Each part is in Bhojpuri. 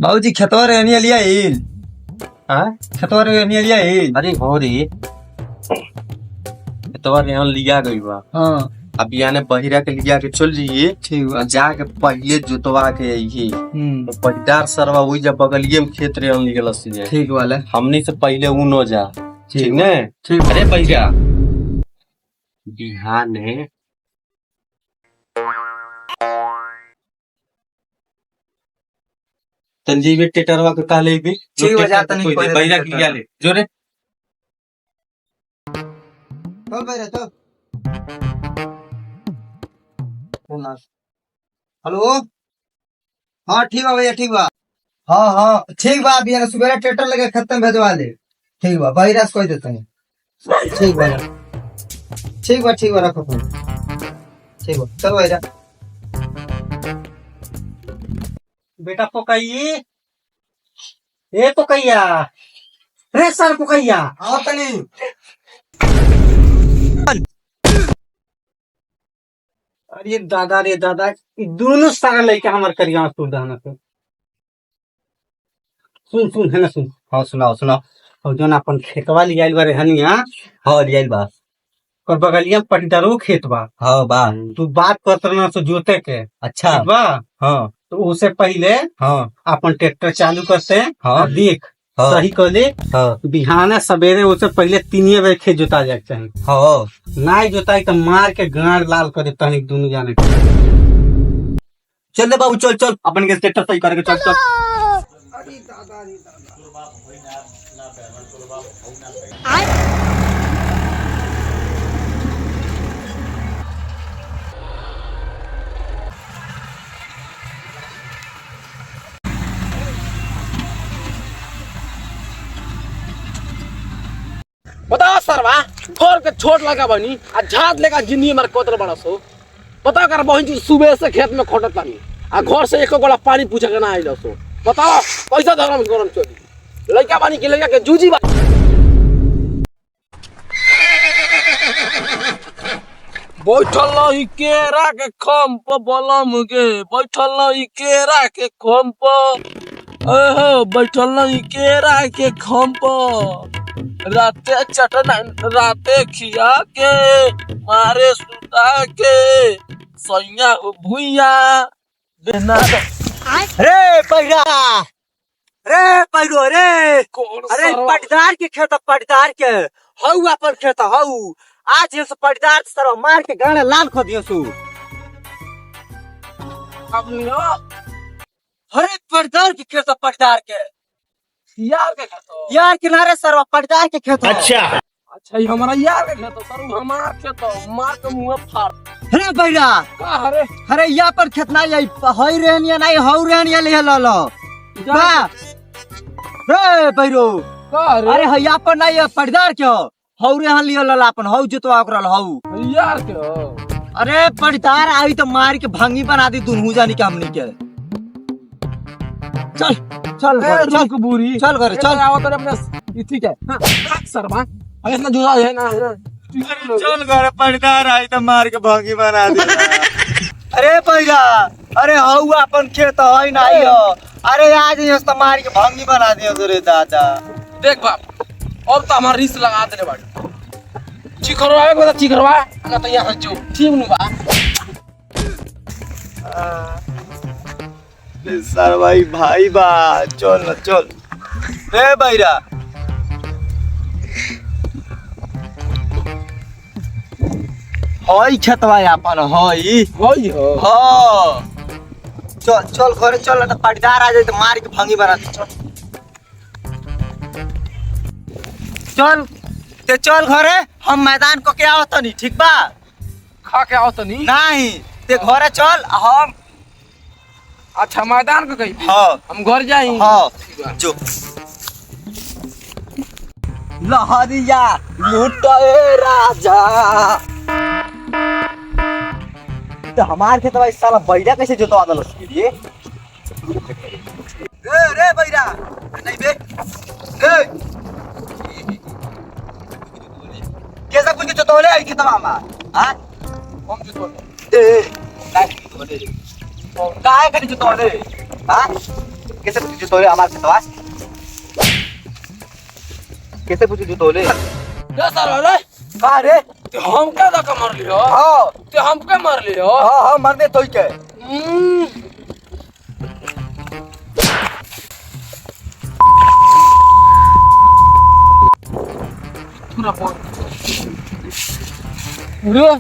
भाऊजी खेतवा रहने लिया हिल। हाँ? खेतवा रहने लिया हिल। अरे हो रे तो यहाँ लिया गई बा। हाँ अब याने बहिरा के लिया के चल जाइए ठीक बा। जाके पहले जोतवा के आइए तो पहिदार सरवा वही जब बगलिए में खेत रे निकल से ठीक वाला हमनी से पहले उ न जा ठीक ने ठीक। अरे भैया बिहान है तंजीबे टेटरवा के काले भी ठीक बजा तनी पहले बहिरा के लिया ले जोरे चल भाई रे चल। हेलो हाँ ठीक बा भैया ठीक बा। हाँ हाँ ठीक बा अभी ना सुबह ट्रैक्टर लेके खत्म भेजवा दे। ठीक बा भाई रास कोई देते हैं। ठीक बा रखो फोन। ठीक बा चल भाई बेटा पोकई ए पोकैया रे सर पोकैया आओ तनी। अरे दादा रे दादा दोनों सारा लड़का हमार करिया सुन दहना से सुन है ना सुन। हाँ सुनाओ और जो ना अपन खेतवा लियाइल बारे हनिया। हाँ लियाइल बा। और बगलिया में पटीदारो खेत बा। हाँ बा। तू बात करत रहना तो जोते के अच्छा ठीक बा। हाँ तो उससे पहले हाँ अपन ट्रैक्टर चालू करते हैं। हाँ। देख हाँ सही कहले हाँ बिहाना सवेरे उससे पहले 3 बजे खेत जोता जाए चाहिए। हाँ ना जोताई तो मार के गाड़ लाल करे तनिक दोनों जाने चल दे बाबू चल अपन के ट्रैक्टर सही करके चल। बता सरवा घर के छोट लगा बनी आ झाद लेगा जिंदगी मार कोतर बड़ा सो बता कर बहन जी सुबह से खेत में खटत तानी आ घर से एक गोला पानी पूछे के ना आइलो सो बताओ पैसा धरम गरम चोरी लड़का बानी के लड़का के जूजी बा बैठल नहीं केरा के खम्प बलम के बैठल नहीं केरा के खम्प ओहो बैठल नहीं केरा के खम्प राते चटना राते खिया के मारे सुता के सैया भुइया देना रे पैरा रे पैरो रे अरे पटदार के खेत पटदार के हऊ अपन खेत हऊ आज ये पटदार सर मार के गाने लाल खो दियो सु। अरे पटदार के खेत पटदार के यार के खेतो यार किनारे सर पटदार के खेत। अच्छा ये हमारा यार के खेतो सर हमारा खेतो मार के मुंह फाड़ अरे पैरा का हरे अरे यहाँ पर खेत नहीं है हई रहनिया नहीं हऊ रहनिया ले लो बा रे पैरो का हरे अरे यहाँ पर नहीं है पटदार के हऊ रे लियो लला अपन हऊ जोतवा ओकरा हऊ यार के हो अरे पटदार आई तो मार के भांगी बना दी दुनू जानी के हमनी के। चल चल चल कबूरी चल घर चल आओ तो अपने ठीक है हां सरवा अरे इतना जुड़ा है ना चल घर पटदार आई तो मार के भांगी बना दी। अरे पैरा अरे हऊ अपन खेत है नहीं हो अरे आज ये तो मार के भांगी बना दियो रे दादा। देख बाप अब तो हमारा रिस लगा दे बाड़ी चिकरवा एक बार चिकरवा ना तो यहां जो ठीक नु बा सर भाई बा चल न चल रे बैरा हई खेतवा अपन हई होई हो हाँ चल घरे चल ना तो पटदार आ जाए तो मार के भांगी बना दे। चल घरे हम मैदान को क्या होता नहीं ठीक बा खा के आओ तो नहीं ते घरे चल हम अच्छा मैदान को कही हाँ हम घर जाई हाँ जो लहरिया लूटे राजा तो हमार खेत भाई साला बैरा कैसे जोतवा दल उसके लिए रे बैरा नहीं बे रे कैसा कुछ जोतवले आई खेतवा हमार हां हम जो तो ए काय जोतवले काहे करे जोतवले हां कैसे पूछी जुतोले हमार खेतवा कैसे पूछी जुतोले रे सर रे का रे ते हम क्या धक्का मार लियो हां ते हम क्या मार लियो हां मार दे तोई के पूरा फोन पूरा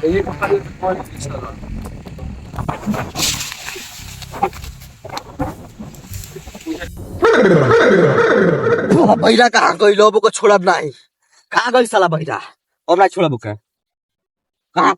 ये फोन बहिरा कहाँ गइलो अब को छोड़ब नाही कहाँ गइल साला बहिरा अब ना छोड़ब के कहाँ